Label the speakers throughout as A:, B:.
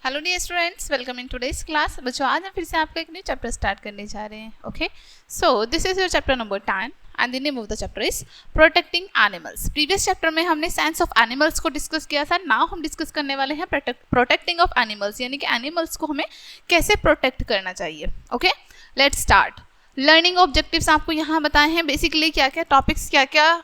A: Hello dear students, welcome in today's class. बच्चों, आज हम फिर से आपका एक न्यू चैप्टर स्टार्ट करने जा रहे हैं। Okay, so this is your chapter number 10 and the name of the chapter is protecting animals. Previous chapter में हमने साइंस ऑफ एनिमल्स को डिस्कस किया था। नाउ हम डिस्कस करने वाले हैं प्रोटेक्टिंग ऑफ एनिमल्स, यानी कि एनिमल्स को हमें कैसे प्रोटेक्ट करना चाहिए। Okay, let's start. Learning objectives आपको यहाँ बताए हैं, बेसिकली क्या क्या टॉपिक्स क्या क्या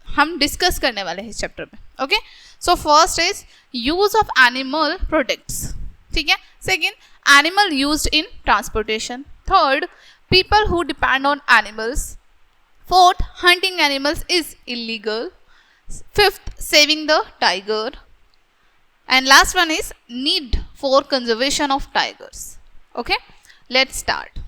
A: हम डिस्कस करने वाले हैं इस चैप्टर में। Okay, so first is use of animal products, ठीक है। Second, animal used in transportation. Third, people who depend on animals. Fourth, hunting animals is illegal. Fifth, saving the tiger. And last one is need for conservation of tigers. Okay, let's start.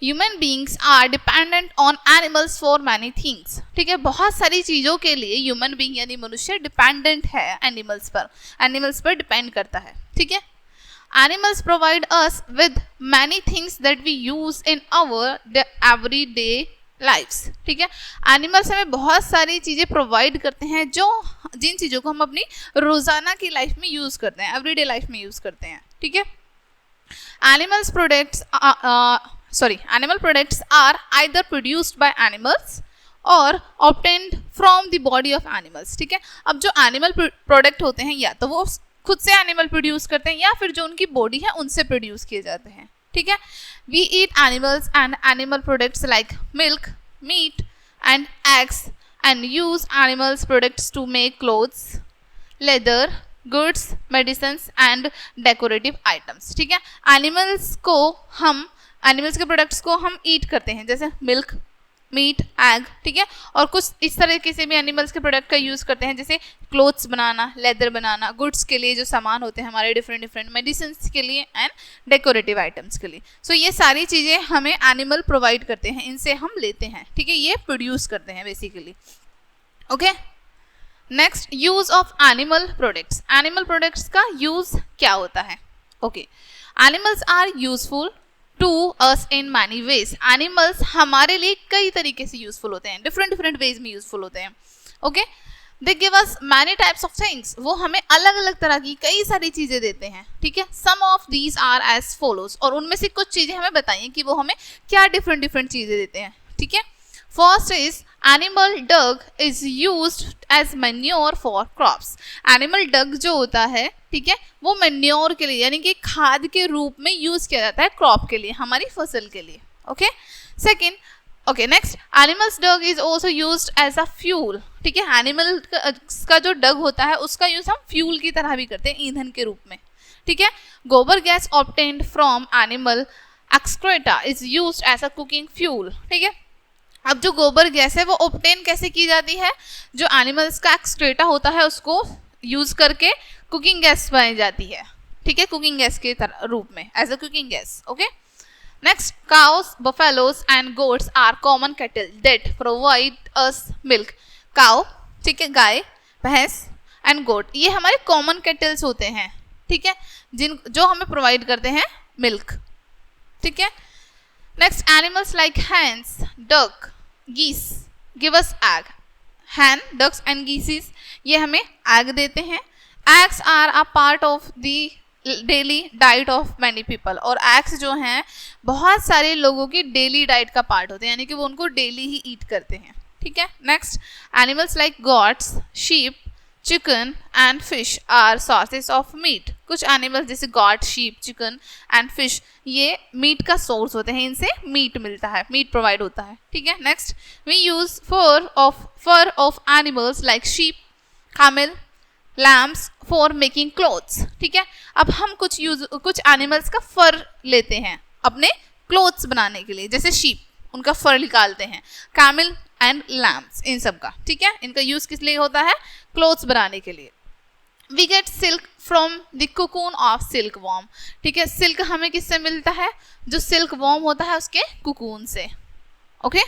A: Human beings are dependent on animals for many things, ठीक है। बहुत सारी चीज़ों के लिए human being यानी मनुष्य dependent है एनिमल्स पर डिपेंड करता है, ठीक है। Animals provide us with many things that we use in our everyday lives, ठीक है। एनिमल्स हमें बहुत सारी चीज़ें प्रोवाइड करते हैं जिन चीज़ों को हम अपनी रोज़ाना की लाइफ में यूज़ करते हैं, एवरीडे लाइफ में यूज़ करते हैं, ठीक है। Animal products are either produced by animals और obtained from the body of animals, ठीक है। अब जो एनिमल प्रोडक्ट होते हैं या तो वो खुद से एनिमल प्रोड्यूस करते हैं या फिर जो उनकी बॉडी है उनसे प्रोड्यूस किए जाते हैं, ठीक है। We eat animals and animal products like milk, meat and eggs and use animals products to make clothes, leather, goods, medicines and decorative items, ठीक है। एनिमल्स के प्रोडक्ट्स को हम ईट करते हैं, जैसे मिल्क, मीट, एग, ठीक है। और कुछ इस तरीके से भी एनिमल्स के प्रोडक्ट का यूज़ करते हैं, जैसे क्लोथ्स बनाना, लेदर बनाना, गुड्स के लिए जो सामान होते हैं हमारे डिफरेंट मेडिसिन के लिए एंड डेकोरेटिव आइटम्स के लिए। सो ये सारी चीज़ें हमें एनिमल प्रोवाइड करते हैं, इनसे हम लेते हैं, ठीक है। ये प्रोड्यूस करते हैं basically. Okay, next, use of animal products. Animal products का यूज क्या होता है? Okay, animals are useful to us in many ways. Animals हमारे लिए कई तरीके से यूजफुल होते हैं, डिफरेंट वेज में यूजफुल होते हैं। Okay, they give us many types of things. वो हमें अलग अलग तरह की कई सारी चीजें देते हैं, ठीक है। Some of these are as follows, और उनमें से कुछ चीजें हमें बताइए कि वो हमें क्या डिफरेंट चीजें देते हैं, ठीक है। First is animal dung is used as manure for crops. Animal dung जो होता है, ठीक है, वो मैन्योर के लिए यानी कि खाद के रूप में यूज किया जाता है क्रॉप के लिए, हमारी फसल के लिए। Okay, second, okay, next, animals dung is also used as a fuel, ठीक है। एनिमल का जो डग होता है उसका यूज हम फ्यूल की तरह भी करते हैं, ईंधन के रूप में, ठीक है। गोबर gas obtained from animal excreta is used as a cooking fuel, ठीक है। अब जो गोबर गैस है वो ऑब्टेन कैसे की जाती है? जो एनिमल्स का एक्सक्रेटा होता है उसको यूज करके कुकिंग गैस बनाई जाती है, ठीक है, कुकिंग गैस के रूप में, as a cooking gas. Okay, next, cows, buffaloes and goats are common cattle that provide us milk. Cow, ठीक है, गाय, भैंस एंड गोट, ये हमारे कॉमन कैटल्स होते हैं, ठीक है, जो हमें प्रोवाइड करते हैं मिल्क, ठीक है। Next, animals like hens, duck, geese give us egg. Hen, ducks and geese ये हमें egg देते हैं। Eggs are a part of the daily diet of many people, और eggs जो हैं बहुत सारे लोगों की डेली डाइट का पार्ट होते हैं, यानी कि वो उनको डेली ही ईट करते हैं, ठीक है। Next, animals like goats, sheep, chicken and fish are sources of meat. कुछ एनिमल्स जैसे goat, sheep, chicken and fish ये मीट का सोर्स होते हैं, इनसे मीट मिलता है, मीट प्रोवाइड होता है, ठीक है। Next, we use fur of animals like sheep, camel, lambs for making clothes, ठीक है। अब हम कुछ एनिमल्स का फर लेते हैं अपने क्लोथ्स बनाने के लिए, जैसे शीप उनका फर निकालते हैं, कैमल एंड लैम्स, इन सब का, ठीक है। इनका यूज किस लिए होता है? क्लोथ्स बनाने के लिए। We get silk from the cocoon of silk worm, ठीक है। सिल्क हमें किससे मिलता है? जो सिल्क वॉर्म होता है उसके कुकून से। Okay,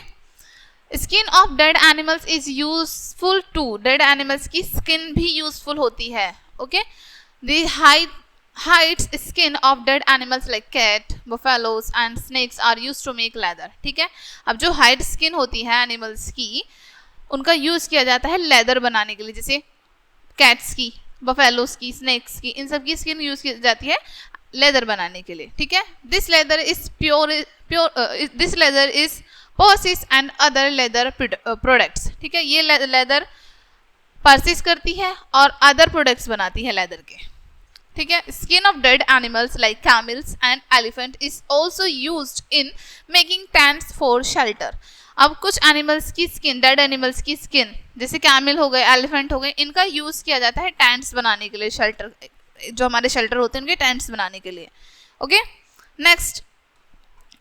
A: skin of dead animals is useful too. Dead animals की स्किन भी यूजफुल होती है। Okay, the hides skin of dead animals like cat, buffaloes and snakes are used to make leather, ठीक है। अब जो हाइड स्किन होती है एनिमल्स की उनका यूज किया जाता है लेदर बनाने के लिए, जैसे कैट्स की, बफेलोस की, स्नेक्स की, इन सब की स्किन यूज की जाती है लेदर बनाने के लिए, ठीक है। This leather is this leather is persist and other leather products, ठीक है। ये लेदर पर्सिस करती है और अदर प्रोडक्ट्स बनाती है लेदर के, ठीक है। Skin of dead animals like camels and elephant is also used in making tents for shelter. अब कुछ एनिमल्स की स्किन, डेड एनिमल्स की स्किन, जैसे कैमल हो गए, एलिफेंट हो गए, इनका यूज किया जाता है टेंट्स बनाने के लिए, शेल्टर, जो हमारे शेल्टर होते हैं उनके टेंट्स बनाने के लिए। Okay, next,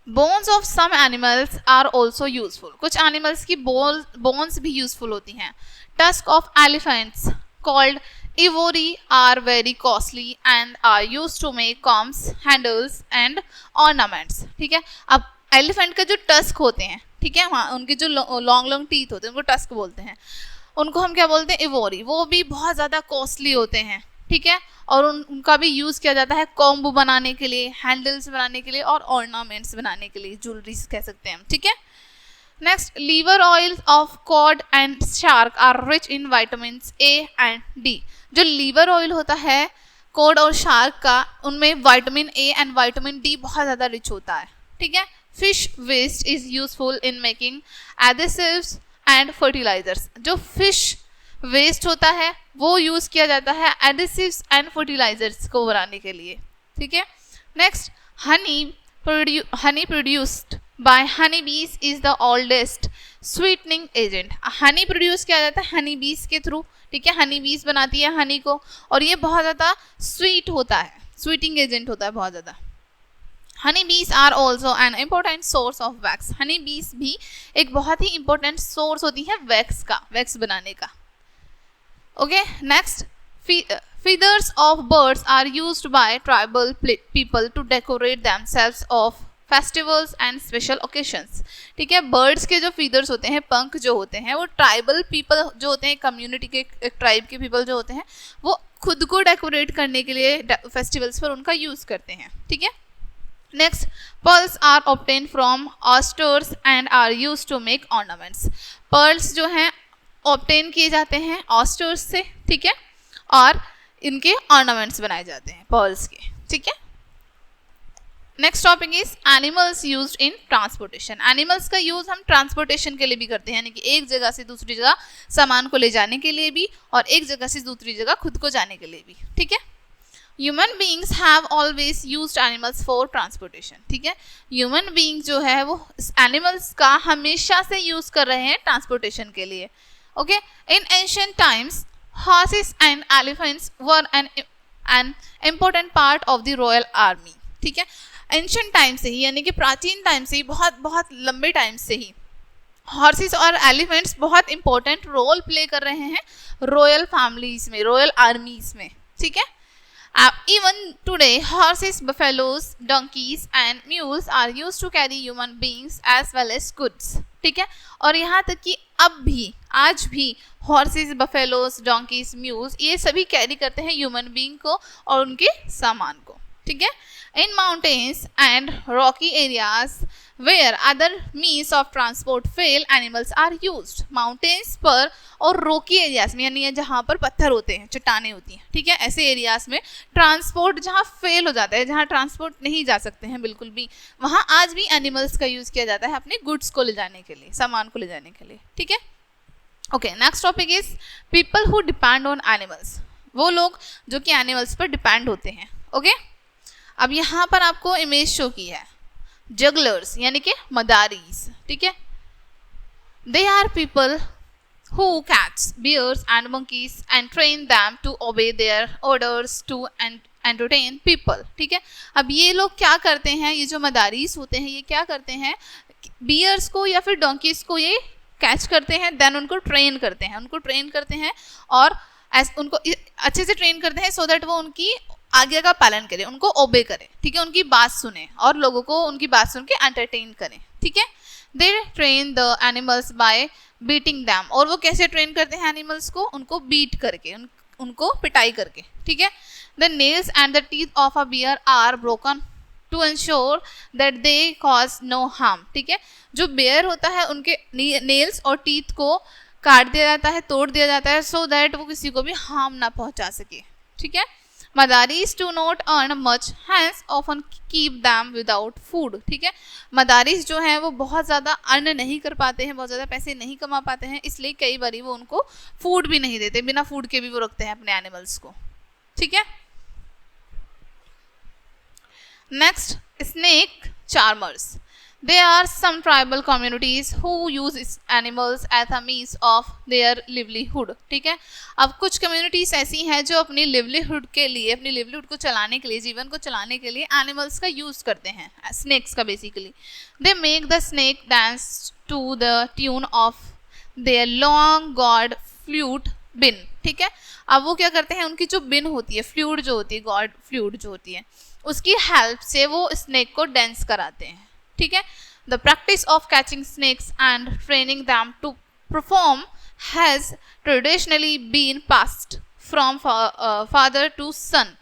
A: bones of some animals are also useful. कुछ एनिमल्स की बोन्स भी यूजफुल होती हैं। Tusk of elephants called ivory are very costly and are used to make combs, handles and ornaments, ठीक है। अब एलिफेंट के जो टस्क होते हैं, ठीक है, वहाँ उनके जो लॉन्ग लॉन्ग टीथ होते हैं उनको टस्क बोलते हैं। उनको हम क्या बोलते हैं? इवोरी। वो भी बहुत ज़्यादा कॉस्टली होते हैं, ठीक है, और उनका भी यूज़ किया जाता है कॉम्ब बनाने के लिए, हैंडल्स बनाने के लिए और ऑर्नामेंट्स बनाने के लिए, ज्वेलरीज कह सकते हैं हम, ठीक है। Next, liver oil of cod and shark are rich in vitamins A and D. जो लीवर ऑयल होता है कॉड और शार्क का, उनमें vitamin A and vitamin D बहुत ज़्यादा रिच होता है, ठीक है। Fish waste is useful in making adhesives and fertilizers. जो फिश वेस्ट होता है वो यूज़ किया जाता है एडेसिव्स एंड फर्टिलाइजर्स को बनाने के लिए, ठीक है। Next, honey produced by honey bees is the oldest sweetening agent. Honey produce किया जाता है हनी बीज के थ्रू, ठीक है। हनी बीज बनाती है हनी को और ये बहुत ज़्यादा स्वीट होता है, स्वीटिंग एजेंट होता है बहुत ज़्यादा। Honey bees are also an important source of wax. Honey bees भी एक बहुत ही इंपॉर्टेंट सोर्स होती है वैक्स का, वैक्स बनाने का। Okay, next, feathers of birds are used by tribal people to decorate themselves of festivals and special occasions, ठीक है। बर्ड्स के जो फीदर्स होते हैं, पंख जो होते हैं, वो ट्राइबल पीपल जो होते हैं, कम्युनिटी के, एक ट्राइब के पीपल जो होते हैं, वो खुद को डेकोरेट करने के लिए फेस्टिवल्स पर उनका यूज़ करते हैं, ठीक है। Next, pearls are obtain from oysters and are use to make ornaments. Pearls जो हैं ऑब्टेन किए जाते हैं ऑस्टर्स से, ठीक है, और इनके ऑर्नामेंट्स बनाए जाते हैं पर्ल्स के, ठीक है। Next topic is animals used in transportation. Animals का यूज हम ट्रांसपोर्टेशन के लिए भी करते हैं, यानी कि एक जगह से दूसरी जगह सामान को ले जाने के लिए भी और एक जगह से दूसरी जगह खुद को जाने के लिए भी, ठीक है। Human beings have always used animals for transportation, ठीक है। ह्यूमन बींग जो है वो एनिमल्स का हमेशा से यूज कर रहे हैं ट्रांसपोर्टेशन के लिए। ओके, इन ancient times horses and elephants were an important part of the royal army, ठीक है। एंशिएंट टाइम से ही, यानी कि प्राचीन टाइम से ही, बहुत बहुत लंबे टाइम से ही हॉर्सेस और एलिफेंट्स बहुत इंपॉर्टेंट रोल प्ले कर रहे हैं रॉयल फैमिलीज में, रॉयल आर्मीज में, ठीक है। Even today, horses, buffaloes, donkeys and mules are used to carry human beings as well as goods, ठीक है। और यहाँ तक कि अब भी, आज भी हॉर्सेस, बफेलोस, डोंकीज, म्यूल्स, ये सभी कैरी करते हैं ह्यूमन बीइंग को और उनके सामान को, ठीक है। In mountains and rocky areas where other means of transport fail animals are used. Mountains पर और रॉकी एरियाज में, यानी जहाँ पर पत्थर होते हैं, चट्टानें होती हैं, ठीक है, ऐसे एरियाज में ट्रांसपोर्ट जहाँ फेल हो जाता है, जहाँ ट्रांसपोर्ट नहीं जा सकते हैं बिल्कुल भी, वहाँ आज भी एनिमल्स का यूज़ किया जाता है अपने गुड्स को ले जाने के लिए, सामान को ले जाने के लिए, ठीक है। Okay, next topic is people who depend on animals. वो लोग जो कि एनिमल्स पर डिपेंड होते हैं। ओके, अब यहाँ पर आपको इमेज शो की है जगलर्स, यानी कि मदारीज, ठीक है। They are people who catch bears and monkeys and train them to obey their orders to entertain people, ठीक है। अब ये लोग क्या करते हैं, ये जो मदारीस होते हैं, ये क्या करते हैं, बियर्स को या फिर डोंकीज को ये कैच करते हैं, देन उनको ट्रेन करते हैं, और उनको अच्छे से ट्रेन करते हैं सो दैट वो उनकी आज्ञा का पालन करें, उनको ओबे करें, ठीक है, उनकी बात सुने और लोगों को उनकी बात सुन के एंटरटेन करें, ठीक है। They train the animals bye beating them. और वो कैसे ट्रेन करते हैं एनिमल्स को, उनको बीट करके, उनको पिटाई करके, ठीक है। The nails and the teeth of a bear are broken to ensure that they cause no harm, ठीक है। जो बेयर होता है उनके नेल्स और टीथ को काट दिया जाता है, तोड़ दिया जाता है, सो दैट वो किसी को भी हार्म ना पहुंचा सके, ठीक है। Madaris do not earn much, hence often keep them without food, ठीक है। मदारीज जो हैं वो बहुत ज़्यादा अर्न नहीं कर पाते हैं, बहुत ज़्यादा पैसे नहीं कमा पाते हैं, इसलिए कई बार वो उनको फूड भी नहीं देते, बिना फूड के भी वो रखते हैं अपने एनिमल्स को, ठीक है। Next, snake charmers. There are some tribal communities who use animals as a means of their livelihood, ठीक है। अब कुछ कम्युनिटीज ऐसी हैं जो अपनी लिवलीहुड के लिए, अपनी लिवलीहुड को चलाने के लिए, जीवन को चलाने के लिए एनिमल्स का यूज करते हैं, स्नेक्स का basically. They make the snake dance to the tune of their long gourd flute been, ठीक है। अब वो क्या करते हैं, उनकी जो बिन होती है, फ्लूट जो होती है, गॉड फ्लूट जो होती है, उसकी हेल्प से वो स्नेक को डांस कराते हैं, ठीक है। The practice of catching snakes and training them to perform has traditionally been passed from father to son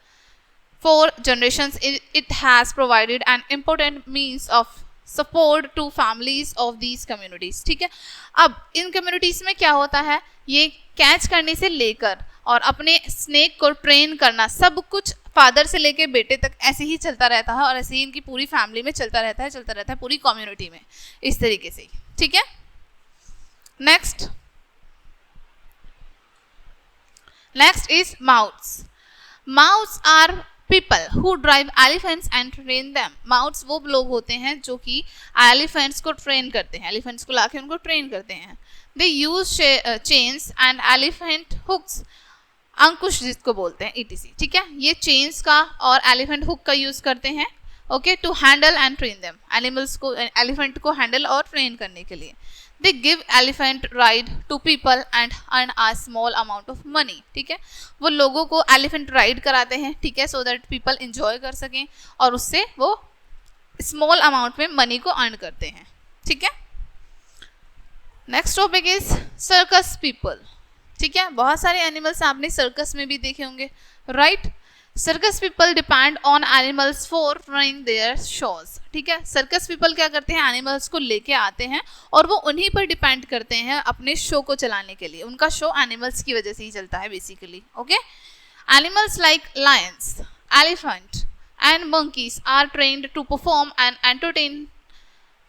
A: for generations. It has provided an important means of support to families of these communities, ठीक है। अब इन communities में क्या होता है, ये catch करने से लेकर और अपने स्नेक को ट्रेन करना, सब कुछ फादर से लेके बेटे तक ऐसे ही चलता रहता है, और ऐसे ही इनकी पूरी फैमिली में चलता रहता है पूरी कम्युनिटी में, इस तरीके से, ठीक है। Next is mahouts. Mahouts are people who drive elephants and train them. Mahouts वो लोग होते हैं जो कि एलिफेंट्स को ट्रेन करते हैं, एलिफेंट्स को लाके उनको ट्रेन करते हैं। They use chains and elephant hooks, अंकुश जिसको बोलते हैं, ETC, ठीक है। ये चेन्स का और एलिफेंट हुक का यूज करते हैं, okay, to handle and train them, animals को, एलिफेंट को हैंडल और ट्रेन करने के लिए। They give elephant ride to people and earn a small amount of money, ठीक है। वो लोगों को एलिफेंट राइड कराते हैं, ठीक है, सो दैट पीपल इंजॉय कर सकें और उससे वो स्मॉल अमाउंट में मनी को अर्न करते हैं, ठीक है। Next topic is circus people, ठीक है। बहुत सारे एनिमल्स आपने सर्कस में भी देखे होंगे, right. Circus people depend on animals for running their shows, ठीक है। सर्कस पीपल क्या करते हैं, एनिमल्स को लेके आते हैं और वो उन्हीं पर डिपेंड करते हैं अपने शो को चलाने के लिए, उनका शो एनिमल्स की वजह से ही चलता है basically, okay. Animals like lions, elephant and monkeys are trained to perform and entertain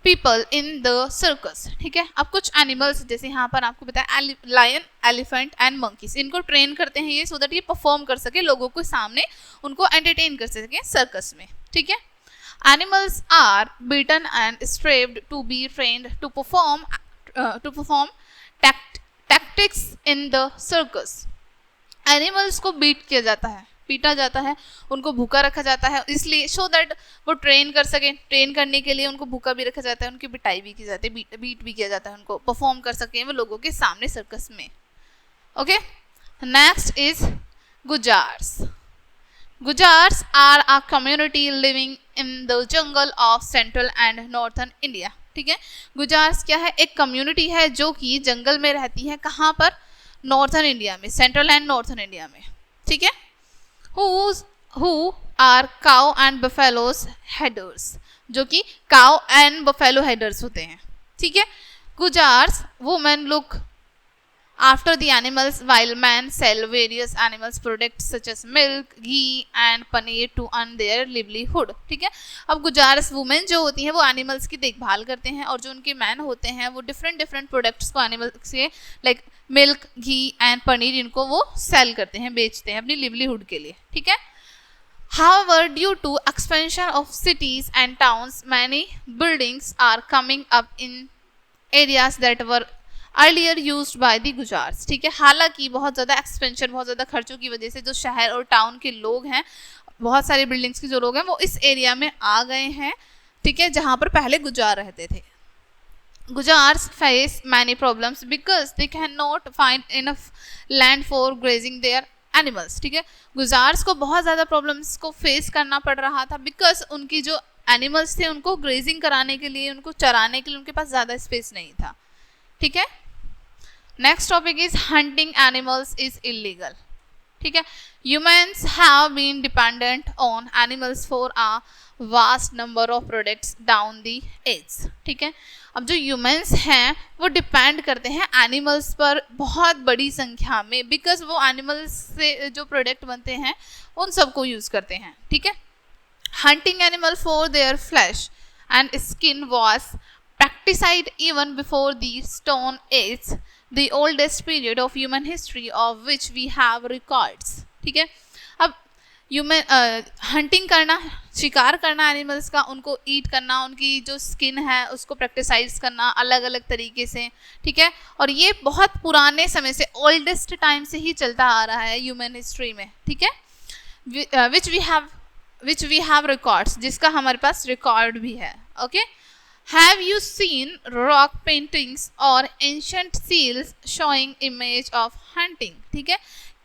A: people in the circus, ठीक है। अब कुछ एनिमल्स जैसे यहाँ पर आपको बताया, लायन, एलिफेंट एंड मंकीज, इनको ट्रेन करते हैं ये सो दैट ये परफॉर्म कर सके लोगों के सामने, उनको एंटरटेन कर सके सर्कस में, ठीक है। Animals are beaten and strapped to be trained to perform tactics in the circus. Animals को बीट किया जाता है, पीटा जाता है, उनको भूखा रखा जाता है, इसलिए सो दैट वो ट्रेन कर सके, ट्रेन करने के लिए उनको भूखा भी रखा जाता है, उनकी बिटाई भी की जाती है, बीट भी किया जाता है, उनको परफॉर्म कर सके वो लोगों के सामने सर्कस में, okay. Next is Gujjars. Gujjars are a community living in the jungle of central and northern India, ठीक है। गुजार्स क्या है, एक कम्युनिटी है जो कि जंगल में रहती है, कहाँ पर, नॉर्थर्न इंडिया में, सेंट्रल एंड नॉर्थर्न इंडिया में, ठीक है। who are cow and buffaloes headers, जो कि cow and buffalo headers होते हैं, ठीक है। Gujars women look after the animals while men sell various animals products such as milk, ghee and paneer to earn their livelihood, ठीक है। अब गुजार्स women जो होती हैं वो एनिमल्स की देखभाल करते हैं और जो उनके मैन होते हैं वो डिफरेंट प्रोडक्ट्स को एनिमल से like milk, ghee and paneer, इनको वो सेल करते हैं, बेचते हैं अपनी लिवलीहुड के लिए, ठीक है। However, due to expansion of cities and towns, many buildings are coming up in areas that were earlier used by the Gujars, ठीक है। हालांकि बहुत ज़्यादा एक्सपेंशन, बहुत ज़्यादा खर्चों की वजह से जो शहर और टाउन के लोग हैं, बहुत सारे बिल्डिंग्स के जो लोग हैं वो इस एरिया में आ गए हैं, ठीक है, जहाँ पर पहले गुजार रहते थे। Gujars face many problems because they cannot find enough land for grazing their animals, ठीक है। गुजार्स को बहुत ज़्यादा प्रॉब्लम्स को फेस करना पड़ रहा था बिकॉज उनकी जो एनिमल्स थे उनको ग्रेजिंग कराने के लिए, उनको चराने के लिए उनके पास ज़्यादा स्पेस नहीं था, ठीक है। Next topic is hunting animals is illegal, ठीक है। Humans have been dependent on animals for a vast number of products down the ages, ठीक है। अब जो ह्यूमंस हैं वो डिपेंड करते हैं एनिमल्स पर बहुत बड़ी संख्या में, बिकॉज वो एनिमल्स से जो प्रोडक्ट बनते हैं उन सबको यूज़ करते हैं, ठीक है। Hunting animal for their flash and skin was practiced even before the Stone Age, the oldest period of human history of which we have records, ठीक है। अब ह्यूमन हंटिंग करना, शिकार करना एनिमल्स का, उनको ईट करना, उनकी जो स्किन है उसको प्रैक्टिसाइज करना अलग अलग तरीके से, ठीक है। और ये बहुत पुराने समय से, ओल्डेस्ट टाइम से ही चलता आ रहा है ह्यूमन हिस्ट्री में, ठीक है। विच वी हैव रिकॉर्ड्स, जिसका हमारे पास रिकॉर्ड भी है, okay. Have you seen rock paintings or ancient seals showing image of hunting, ठीक है।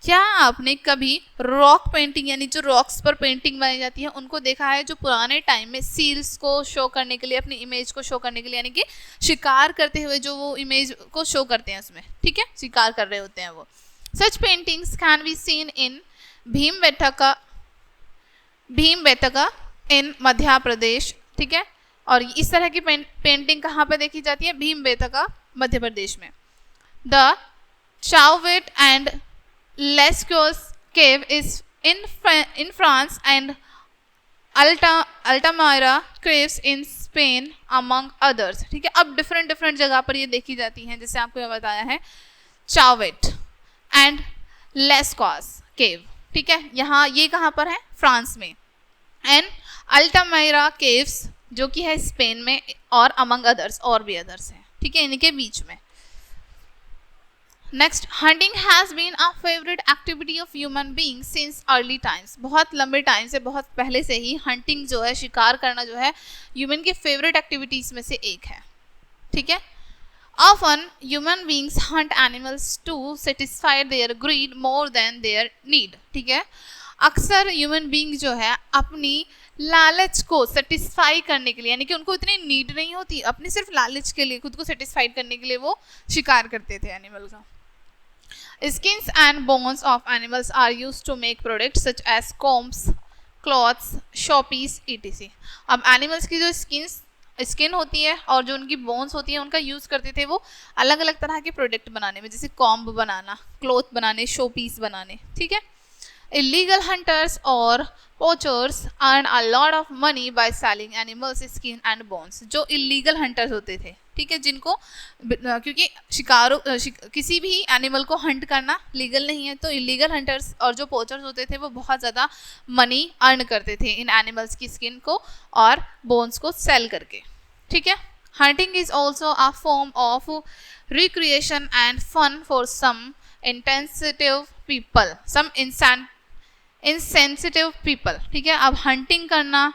A: क्या आपने कभी रॉक पेंटिंग यानी जो रॉक्स पर पेंटिंग बनाई जाती है उनको देखा है, जो पुराने टाइम में सील्स को शो करने के लिए, अपनी इमेज को शो करने के लिए, यानी कि शिकार करते हुए जो वो इमेज को शो करते हैं उसमें, ठीक है, शिकार कर रहे होते हैं वो। Such paintings can be seen in Bhimbetka in Madhya Pradesh, ठीक है। और इस तरह की पेंटिंग कहाँ पर देखी जाती है? भीमबेटका मध्य प्रदेश में। The Chauvet and Lascaux cave is in France and Altamira caves in Spain among others, ठीक है। अब डिफरेंट जगह पर ये देखी जाती हैं, जैसे आपको बताया है चाउवेट एंड लेस्क्योस केव, ठीक है। यहाँ ये कहाँ पर है? फ्रांस में। एंड अल्टामायरा केव्स जो कि है स्पेन में, और अमंग अदर्स, और भी अदर्स हैं, ठीक है, इनके बीच में। Next, hunting has been a favourite activity of human being since early times. बहुत लंबे टाइम से, बहुत पहले से ही हंटिंग जो है, शिकार करना जो है, ह्यूमन की फेवरेट एक्टिविटीज़ में से एक है, ठीक है। Often human beings hunt animals to satisfy their greed more than their need, ठीक है। अक्सर ह्यूमन बीइंग जो है अपनी लालच को सेटिस्फाई करने के लिए, यानी कि उनको इतनी नीड नहीं होती, अपने सिर्फ लालच के लिए, खुद को सेटिस्फाइड करने के लिए वो शिकार करते थे एनिमल का। Skins and bones of animals are used to make products such as combs, clothes, showpiece, etc। अब एनिमल्स की जो स्किन होती है और जो उनकी बोन्स होती है उनका यूज़ करते थे वो अलग अलग तरह के प्रोडक्ट बनाने में, जैसे कॉम्ब बनाना, क्लॉथ बनाने, शो पीस बनाने, ठीक है। Illegal hunters or poachers earn a lot of money by selling animals skin and bones। जो illegal hunters होते थे, ठीक है, जिनको क्योंकि किसी भी एनिमल को हंट करना लीगल नहीं है, तो illegal hunters और जो पोचर्स होते थे वो बहुत ज़्यादा मनी अर्न करते थे इन एनिमल्स की स्किन को और बोन्स को सेल करके, ठीक है। Hunting is also a form of recreation and fun for some insensitive people, ठीक है। अब हंटिंग करना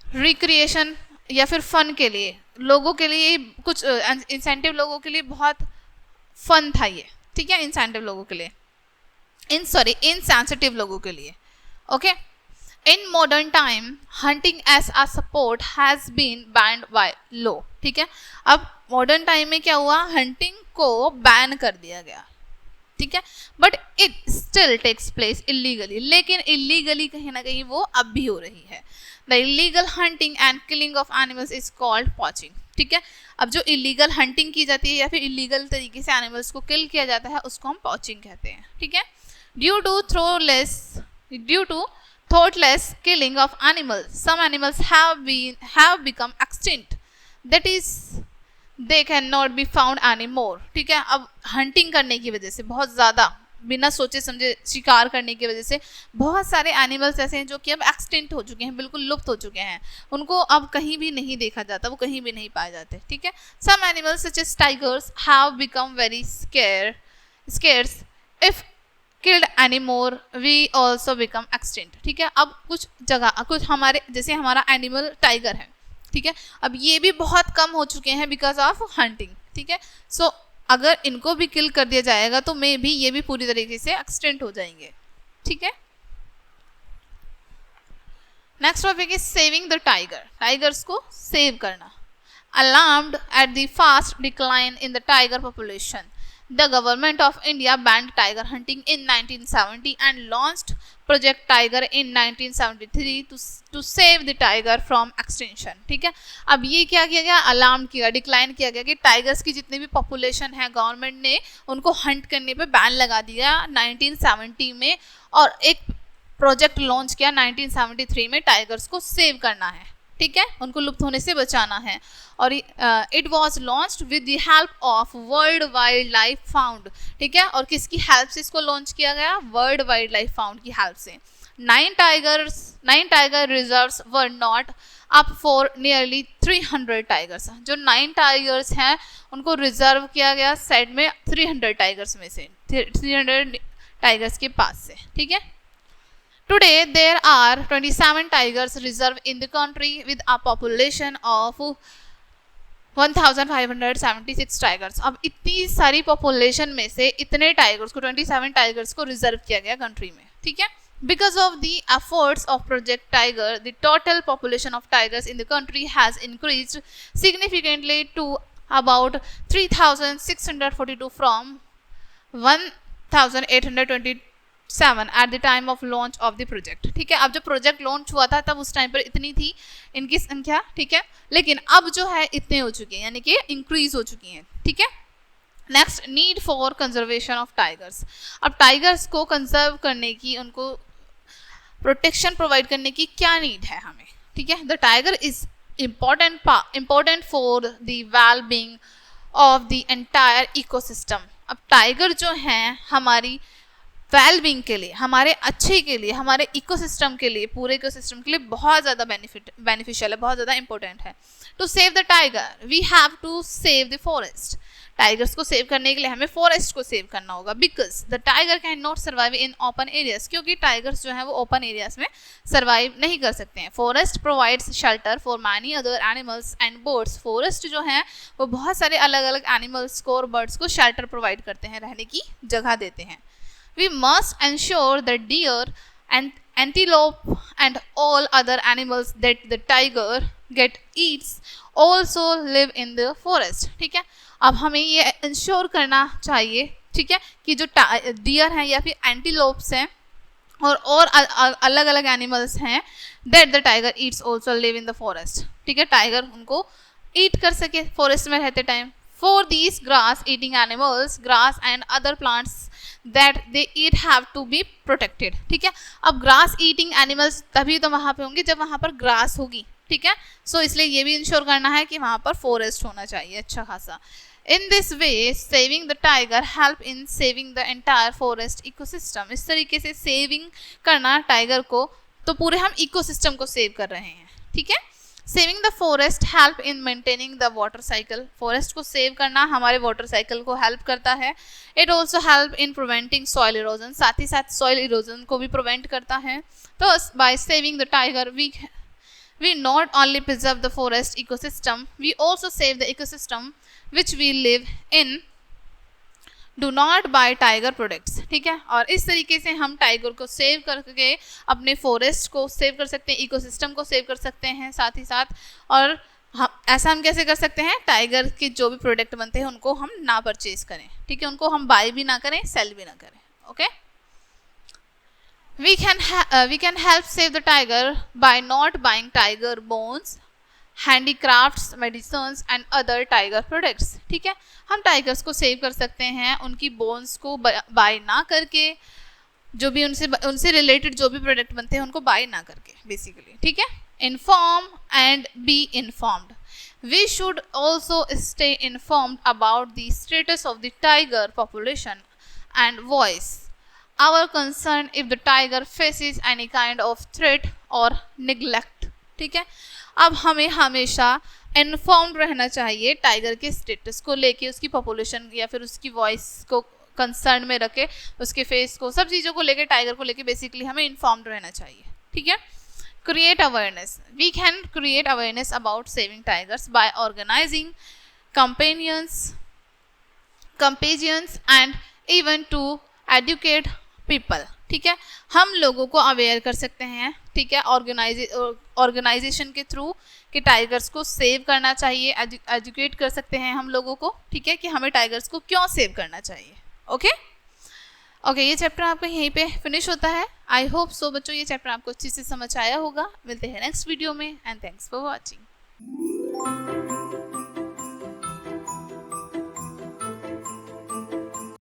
A: रिक्रिएशन या फिर फन के लिए, लोगों के लिए कुछ इंसेंटिव, लोगों के लिए बहुत फन था ये, ठीक है, इंसेंटिव लोगों के लिए, इनसेंसिटिव लोगों के लिए, ओके। In modern time hunting as a sport has been banned by law, ठीक है। अब मॉडर्न टाइम में क्या हुआ? हंटिंग को बैन कर दिया गया, ठीक है, but it still takes place illegally, लेकिन इलीगली कहीं ना कहीं वो अब भी हो रही है। The illegal hunting and killing of animals is called poaching, ठीक है। अब जो इलीगल हंटिंग की जाती है या फिर इलीगल तरीके से एनिमल्स को किल किया जाता है उसको हम पॉचिंग कहते हैं, ठीक है। Due to thoughtless killing of animals, some animals have become extinct, that is they cannot be found anymore, ठीक है। अब हंटिंग करने की वजह से, बहुत ज़्यादा बिना सोचे समझे शिकार करने की वजह से बहुत सारे एनिमल्स ऐसे हैं जो कि अब एक्सटिंक्ट हो चुके हैं, बिल्कुल लुप्त हो चुके हैं, उनको अब कहीं भी नहीं देखा जाता, वो कहीं भी नहीं पाए जाते, ठीक है। Some animals such as tigers have become very scarce, if killed anymore we also become extinct, ठीक है। अब कुछ जगह, कुछ हमारे जैसे हमारा एनिमल टाइगर है, ठीक है, अब ये भी बहुत कम हो चुके हैं बिकॉज ऑफ हंटिंग, ठीक है। सो अगर इनको भी किल कर दिया जाएगा तो मे भी ये भी पूरी तरीके से एक्सटेंट हो जाएंगे, ठीक है। Next topic is saving the tiger, tigers को सेव करना। Alarmed at the fast decline in the tiger population, the government of India banned tiger hunting in 1970 and launched Project Tiger in 1973 to save the tiger from extinction. ठीक है, अब ये क्या किया गया, alarm किया, डिक्लाइन किया गया कि टाइगर्स की जितनी भी पॉपुलेशन है गवर्नमेंट ने उनको हंट करने पे बैन लगा दिया 1970 में, और एक प्रोजेक्ट लॉन्च किया 1973 में टाइगर्स को सेव करना है, ठीक है, उनको लुप्त होने से बचाना है. और it was launched with the help of world wild life found. ठीक है, और किसकी हेल्प से इसको लॉन्च किया गया, वर्ल्ड वाइल्ड लाइफ फाउंड की हेल्प से. 9 tiger reserves were not up for nearly 300 tigers. जो 9 टाइगर्स हैं उनको रिजर्व किया गया साइड में 300 टाइगर्स में से, 300 टाइगर्स के पास से. ठीक है, today there are 27 tigers reserve in the country with a population of 1576 tigers. अब इतनी सारी पॉपुलेशन में से इतने टाइगर्स को, 27 टाइगर्स को रिजर्व किया गया कंट्री में. ठीक है, because of the efforts of Project Tiger, the total population of tigers in the country has increased significantly to about 3642 from 1827 at the time of launch of the project. ठीक है, अब जब project launch हुआ था तब उस time पर इतनी थी इनकी संख्या. ठीक है, लेकिन अब जो है इतने हो चुके हैं, यानी कि इंक्रीज हो चुकी हैं. ठीक है, next, need for conservation of tigers. अब टाइगर्स को कंजर्व करने की, उनको प्रोटेक्शन प्रोवाइड करने की क्या नीड है हमें. ठीक है, the tiger is important for the well being of the entire ecosystem. अब टाइगर जो हैं हमारी वेलबींग के लिए, हमारे अच्छे के लिए, हमारे इकोसिस्टम के लिए, पूरे इकोसिस्टम के लिए बहुत ज़्यादा बेनिफिशियल है, बहुत ज़्यादा इंपॉर्टेंट है. To save the tiger we have to save the forest. Tigers को सेव करने के लिए हमें फॉरेस्ट को सेव करना होगा. Because the tiger can not survive in open areas. क्योंकि टाइगर्स जो है वो ओपन एरियाज में सर्वाइव नहीं कर सकते हैं. Forest provides shelter for many other animals and birds. Forest जो है वो बहुत सारे अलग अलग एनिमल्स को और बर्ड्स को शेल्टर प्रोवाइड करते हैं, रहने की जगह देते हैं. We must ensure that deer and antelope and all other animals that the tiger get eats also live in the forest. ठीक है, अब हमें ये इंश्योर करना चाहिए, ठीक है, कि जो डियर हैं या फिर एंटीलोप्स हैं और अलग अलग एनिमल्स हैं that the tiger eats also live in the forest. ठीक है, टाइगर उनको ईट कर सके फॉरेस्ट में रहते time. For these grass eating animals, grass and other plants that they eat have to be protected. ठीक है, अब ग्रास ईटिंग एनिमल्स तभी तो वहाँ पे होंगे जब वहाँ पर ग्रास होगी. ठीक है, सो इसलिए ये भी इंश्योर करना है कि वहाँ पर फॉरेस्ट होना चाहिए अच्छा खासा. In this way, saving the tiger help in saving the entire forest ecosystem. इस तरीके से सेविंग करना टाइगर को, तो पूरे हम इकोसिस्टम को सेव कर रहे हैं. ठीक है, saving the forest help in maintaining the water cycle. Forest को सेव करना हमारे वाटर साइकिल को हेल्प करता है. It also help in preventing soil erosion. साथ ही साथ सॉइल इरोजन को भी प्रिवेंट करता है. तो by saving the tiger we not only preserve the forest ecosystem, we also save the ecosystem which we live in. Do not buy tiger products. ठीक है, और इस तरीके से हम टाइगर को सेव करके अपने फॉरेस्ट को सेव कर सकते हैं, इकोसिस्टम को सेव कर सकते हैं साथ ही साथ. और ऐसा हम कैसे कर सकते हैं, टाइगर के जो भी प्रोडक्ट बनते हैं उनको हम ना परचेज करें. ठीक है, उनको हम बाय भी ना करें, सेल भी ना करें. Okay, we can help save the tiger by not buying tiger bones, handicrafts, medicines and other tiger products. ठीक है, हम टाइगर्स को सेव कर सकते हैं उनकी बोन्स को बाय ना करके, जो भी उनसे रिलेटेड जो भी प्रोडक्ट बनते हैं उनको बाय ना करके बेसिकली. ठीक है, inform and be informed. We should also stay informed about the status of the tiger population and voice our concern if the tiger faces any kind of threat और neglect. ठीक है, अब हमें हमेशा इन्फॉर्म्ड रहना चाहिए टाइगर के status को लेके, उसकी पॉपुलेशन या फिर उसकी वॉइस को कंसर्न में रखे, उसके फेस को, सब चीज़ों को लेके, टाइगर को लेके बेसिकली हमें इन्फॉर्म्ड रहना चाहिए. ठीक है, create awareness. We can create awareness about saving tigers by organising campaigns and even to educate people. ठीक है, हम लोगों को अवेयर कर सकते हैं. ठीक है, ऑर्गेनाइजेशन के थ्रू कि टाइगर्स को सेव करना चाहिए, एजुकेट कर सकते हैं हम लोगों को, ठीक है, कि हमें टाइगर्स को क्यों सेव करना चाहिए। ओके ओके, ये चैप्टर आपका यहीं पे फिनिश होता है। आई होप सो बच्चों ये चैप्टर आपको अच्छे से समझ आया होगा। मिलते हैं नेक्स्ट वीडियो में एंड थैंक्स फॉर वॉचिंग।